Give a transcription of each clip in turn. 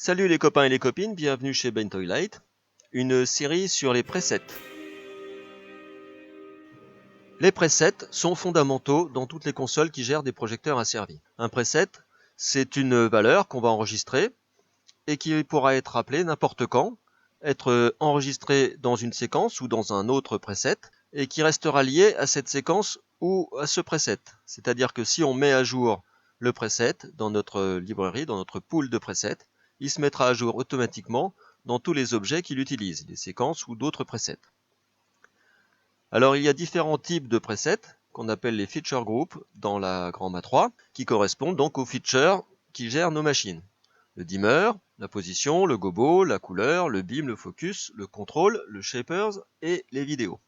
Salut les copains et les copines, bienvenue chez Ben Toylight, une série sur les presets. Les presets sont fondamentaux dans toutes les consoles qui gèrent des projecteurs asservis. Un preset, c'est une valeur qu'on va enregistrer et qui pourra être appelée n'importe quand, être enregistrée dans une séquence ou dans un autre preset et qui restera lié à cette séquence ou à ce preset. C'est-à-dire que si on met à jour le preset dans notre librairie, dans notre pool de presets, il se mettra à jour automatiquement dans tous les objets qu'il utilise, les séquences ou d'autres presets. Alors il y a différents types de presets qu'on appelle les feature groups dans la Grandma 3 qui correspondent donc aux features qui gèrent nos machines. Le dimmer, la position, le gobo, la couleur, le beam, le focus, le control, le shapers et les vidéos.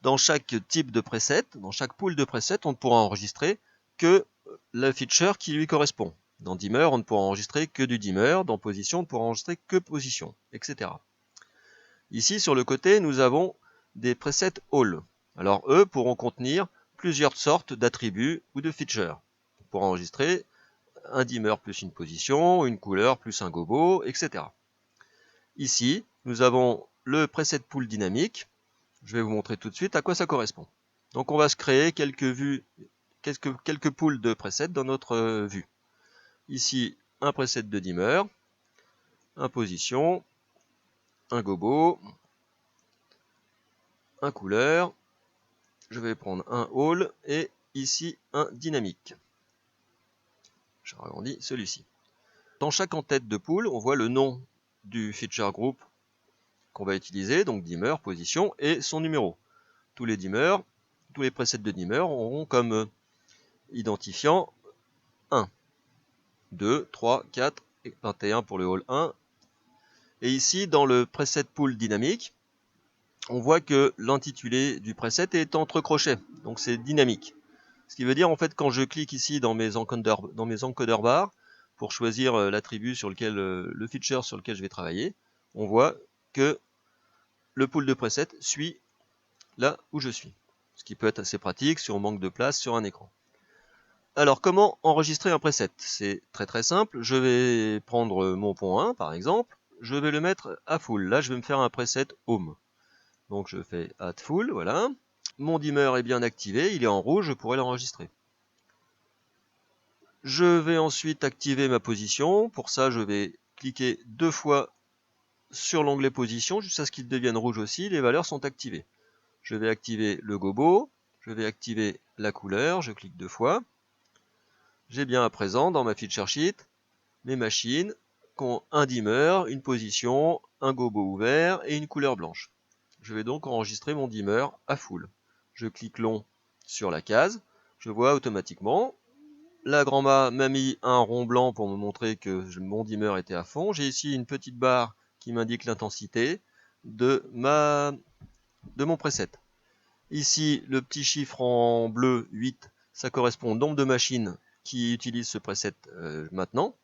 Dans chaque type de preset, dans chaque pool de presets, on ne pourra enregistrer que la feature qui lui correspond. Dans dimmer, on ne pourra enregistrer que du dimmer, dans position, on ne pourra enregistrer que position, etc. Ici, sur le côté, nous avons des presets all. Alors, eux pourront contenir plusieurs sortes d'attributs ou de features. On pourra enregistrer un dimmer plus une position, une couleur plus un gobo, etc. Ici, nous avons le preset pool dynamique. Je vais vous montrer tout de suite à quoi ça correspond. Donc on va se créer quelques pools de presets dans notre vue. Ici, un preset de dimmer, un position, un gobo, un couleur, je vais prendre un all et ici un dynamique. Je agrandis celui-ci. Dans chaque en-tête de pool, on voit le nom du feature group qu'on va utiliser, donc dimmer, position et son numéro. Tous les presets de dimmer auront comme identifiant 1, 2, 3, 4 et 21 pour le hall 1. Et ici, dans le preset pool dynamique, on voit que l'intitulé du preset est entre crochets, donc c'est dynamique. Ce qui veut dire, en fait, quand je clique ici dans mes encoders bars, pour choisir l'attribut sur lequel, le feature sur lequel je vais travailler, on voit que le pool de presets suit là où je suis. Ce qui peut être assez pratique si on manque de place sur un écran. Alors, comment enregistrer un preset? C'est très très simple. Je vais prendre mon pont 1, par exemple. Je vais le mettre à full. Là, je vais me faire un preset home. Donc, je fais add full, voilà. Mon dimmer est bien activé, il est en rouge, je pourrais l'enregistrer. Je vais ensuite activer ma position. Pour ça, je vais cliquer 2 fois sur l'onglet position jusqu'à ce qu'il devienne rouge aussi. Les valeurs sont activées. Je vais activer le gobo. Je vais activer la couleur. Je clique 2 fois. J'ai bien à présent dans ma feature sheet mes machines qui ont un dimmer, une position, un gobo ouvert et une couleur blanche. Je vais donc enregistrer mon dimmer à full. Je clique long sur la case. Je vois automatiquement. La Grandma m'a mis un rond blanc pour me montrer que mon dimmer était à fond. J'ai ici une petite barre qui m'indique l'intensité de mon preset. Ici, le petit chiffre en bleu, 8, ça correspond au nombre de machines qui utilisent ce preset maintenant.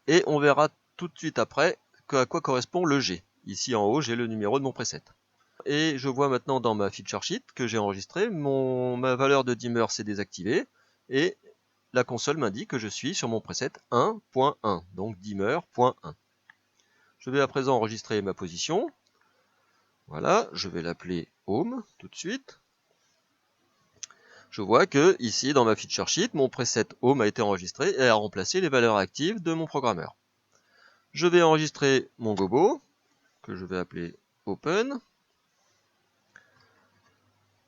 Et on verra tout de suite après à quoi correspond le G. Ici en haut, j'ai le numéro de mon preset. Et je vois maintenant dans ma feature sheet que j'ai enregistré, ma valeur de dimmer s'est désactivée et la console m'indique que je suis sur mon preset 1.1, donc dimmer.1. Je vais à présent enregistrer ma position. Voilà, je vais l'appeler home tout de suite. Je vois que ici dans ma feature sheet, mon preset home a été enregistré et a remplacé les valeurs actives de mon programmeur. Je vais enregistrer mon gobo, que je vais appeler open.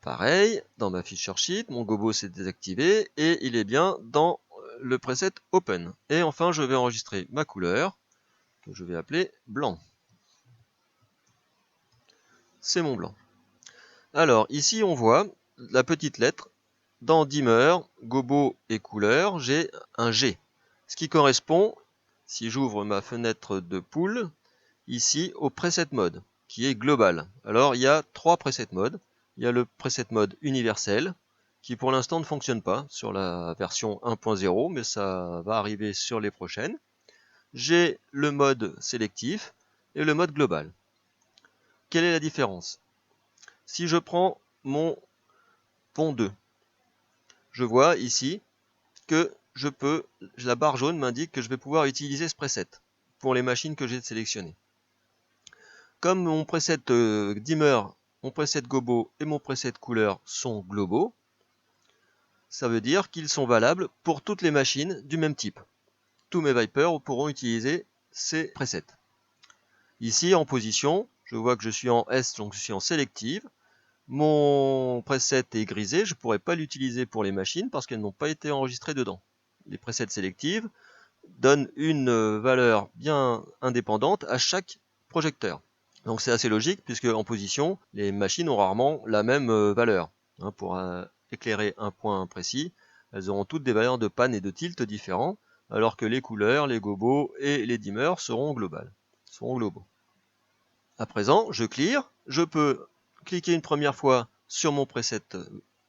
Pareil, dans ma feature sheet, mon gobo s'est désactivé et il est bien dans le preset open. Et enfin, je vais enregistrer ma couleur, que je vais appeler blanc. C'est mon blanc. Alors, ici, on voit la petite lettre. Dans dimmer, gobo et couleur, j'ai un G. Ce qui correspond, si j'ouvre ma fenêtre de pool, ici au preset mode, qui est global. Alors, il y a 3 preset modes. Il y a le preset mode universel, qui pour l'instant ne fonctionne pas sur la version 1.0, mais ça va arriver sur les prochaines. J'ai le mode sélectif et le mode global. Quelle est la différence? Si je prends mon pont 2, je vois ici que la barre jaune m'indique que je vais pouvoir utiliser ce preset pour les machines que j'ai sélectionnées. Comme mon preset dimmer, mon preset gobo et mon preset couleur sont globaux, ça veut dire qu'ils sont valables pour toutes les machines du même type. Tous mes Vipers pourront utiliser ces presets. Ici, en position, je vois que je suis en S, donc je suis en sélective. Mon preset est grisé, je ne pourrai pas l'utiliser pour les machines parce qu'elles n'ont pas été enregistrées dedans. Les presets sélectives donnent une valeur bien indépendante à chaque projecteur. Donc c'est assez logique puisque en position, les machines ont rarement la même valeur. Pour éclairer un point précis, elles auront toutes des valeurs de panne et de tilt différents, alors que les couleurs, les gobos et les dimmers seront globaux. À présent, je clear, je peux cliquer une première fois sur mon preset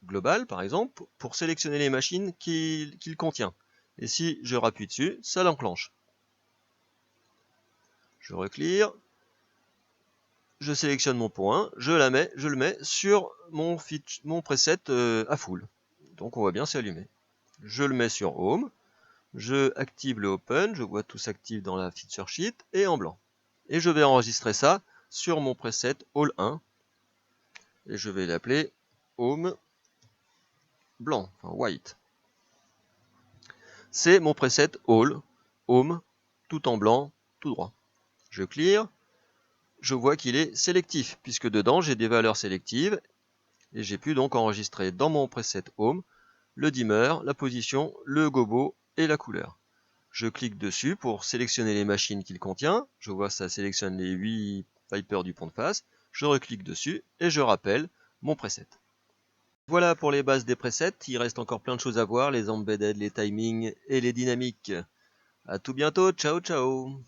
global, par exemple, pour sélectionner les machines qu'il contient. Et si je rappuie dessus, ça l'enclenche. Je reclear, je sélectionne mon point, je le mets sur mon preset à full. Donc on voit bien c'est allumé. Je le mets sur Home, je active le Open, je vois tout s'active dans la feature sheet et en blanc. Et je vais enregistrer ça sur mon preset All 1 et je vais l'appeler Home blanc, enfin white. C'est mon preset All, Home, tout en blanc, tout droit. Je clear, je vois qu'il est sélectif, puisque dedans j'ai des valeurs sélectives, et j'ai pu donc enregistrer dans mon preset Home le dimmer, la position, le gobo et la couleur. Je clique dessus pour sélectionner les machines qu'il contient, je vois que ça sélectionne les 8 Vipers du pont de face, je reclique dessus et je rappelle mon preset. Voilà pour les bases des presets, il reste encore plein de choses à voir, les embedded, les timings et les dynamiques. A tout bientôt, ciao ciao.